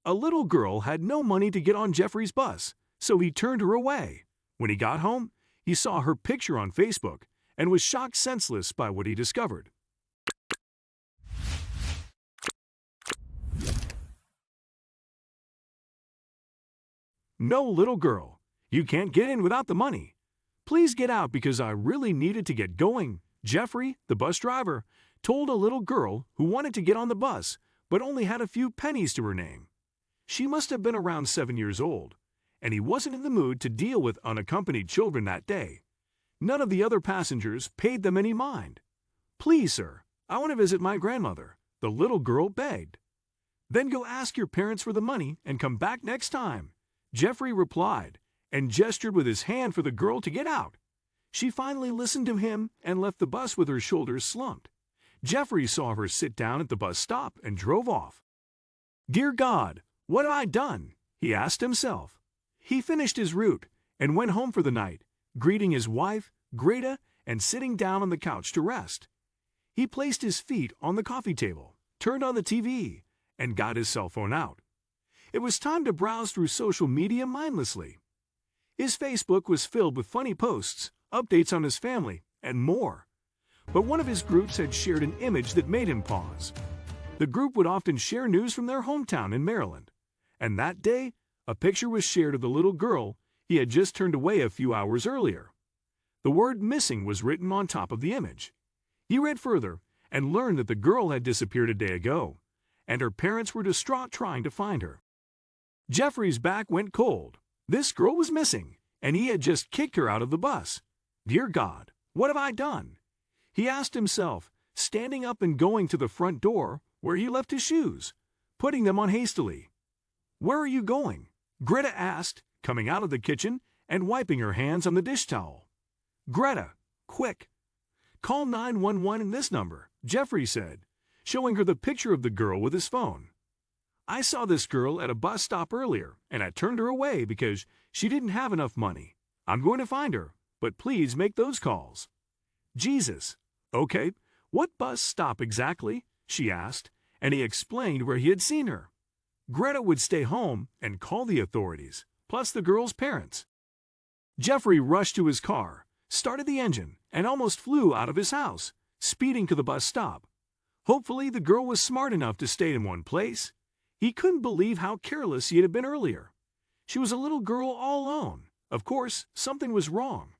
A little girl had no money to get on Jeffrey's bus, so he turned her away. When he got home, he saw her picture on Facebook and was shocked senseless by what he discovered. No, little girl, you can't get in without the money. Please get out because I really needed to get going. Jeffrey, the bus driver, told a little girl who wanted to get on the bus but only had a few pennies to her name. She must have been around 7 years old, and he wasn't in the mood to deal with unaccompanied children that day. None of the other passengers paid them any mind. "Please, sir, I want to visit my grandmother," the little girl begged. "Then go ask your parents for the money and come back next time," Jeffrey replied, and gestured with his hand for the girl to get out. She finally listened to him and left the bus with her shoulders slumped. Jeffrey saw her sit down at the bus stop and drove off. "Dear God, what have I done?" he asked himself. He finished his route and went home for the night, greeting his wife, Greta, and sitting down on the couch to rest. He placed his feet on the coffee table, turned on the TV, and got his cell phone out. It was time to browse through social media mindlessly. His Facebook was filled with funny posts, updates on his family, and more. But one of his groups had shared an image that made him pause. The group would often share news from their hometown in Maryland, and that day, a picture was shared of the little girl he had just turned away a few hours earlier. The word "missing" was written on top of the image. He read further and learned that the girl had disappeared a day ago, and her parents were distraught trying to find her. Jeffrey's back went cold. This girl was missing, and he had just kicked her out of the bus. Dear God, what have I done? He asked himself, standing up and going to the front door where he left his shoes, putting them on hastily. "Where are you going?" Greta asked, coming out of the kitchen and wiping her hands on the dish towel. "Greta, quick! Call 911 in this number," Jeffrey said, showing her the picture of the girl with his phone. "I saw this girl at a bus stop earlier, and I turned her away because she didn't have enough money. I'm going to find her, but please make those calls." Jesus. "Okay, what bus stop exactly?" she asked, and he explained where he had seen her. Greta would stay home and call the authorities, plus the girl's parents. Jeffrey rushed to his car, started the engine, and almost flew out of his house, speeding to the bus stop. Hopefully, the girl was smart enough to stay in one place. He couldn't believe how careless he had been earlier. She was a little girl all alone. Of course, something was wrong.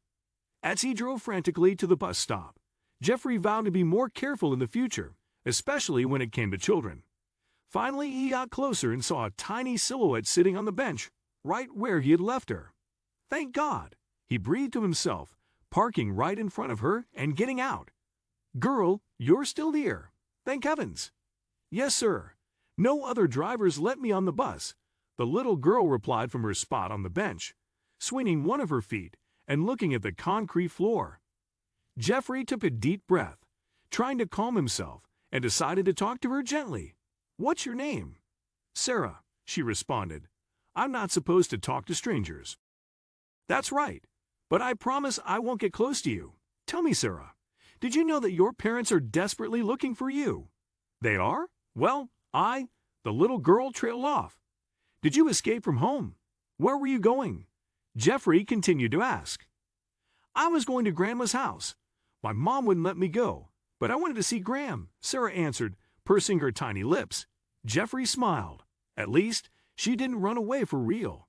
As he drove frantically to the bus stop, Jeffrey vowed to be more careful in the future, especially when it came to children. Finally, he got closer and saw a tiny silhouette sitting on the bench, right where he had left her. Thank God, he breathed to himself, parking right in front of her and getting out. "Girl, you're still here. Thank heavens." "Yes, sir. No other drivers let me on the bus," the little girl replied from her spot on the bench, swinging one of her feet and looking at the concrete floor. Jeffrey took a deep breath, trying to calm himself, and decided to talk to her gently. "What's your name?" "Sarah," she responded. "I'm not supposed to talk to strangers." "That's right, but I promise I won't get close to you. Tell me, Sarah, did you know that your parents are desperately looking for you?" "They are? Well, the little girl trailed off. "Did you escape from home? Where were you going?" Jeffrey continued to ask. "I was going to Grandma's house. My mom wouldn't let me go, but I wanted to see Gram," Sarah answered, pursing her tiny lips. Jeffrey smiled. At least, she didn't run away for real.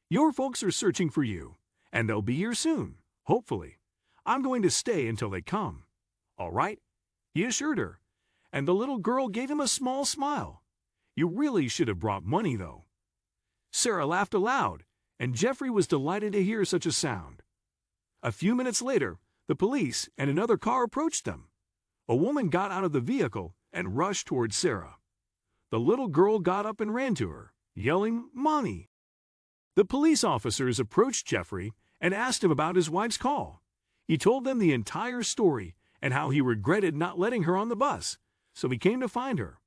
"Your folks are searching for you, and they'll be here soon, hopefully. I'm going to stay until they come." "All right," he assured her, and the little girl gave him a small smile. "You really should have brought money, though." Sarah laughed aloud, and Jeffrey was delighted to hear such a sound. A few minutes later, the police and another car approached them. A woman got out of the vehicle and rushed towards Sarah. The little girl got up and ran to her, yelling, "Mommy!" The police officers approached Jeffrey and asked him about his wife's call. He told them the entire story and how he regretted not letting her on the bus, so he came to find her.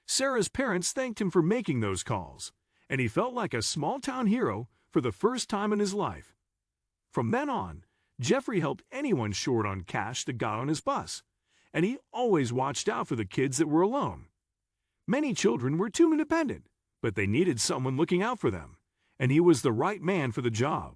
Sarah's parents thanked him for making those calls, and he felt like a small-town hero for the first time in his life. From then on, Jeffrey helped anyone short on cash that got on his bus, and he always watched out for the kids that were alone. Many children were too independent, but they needed someone looking out for them, and he was the right man for the job.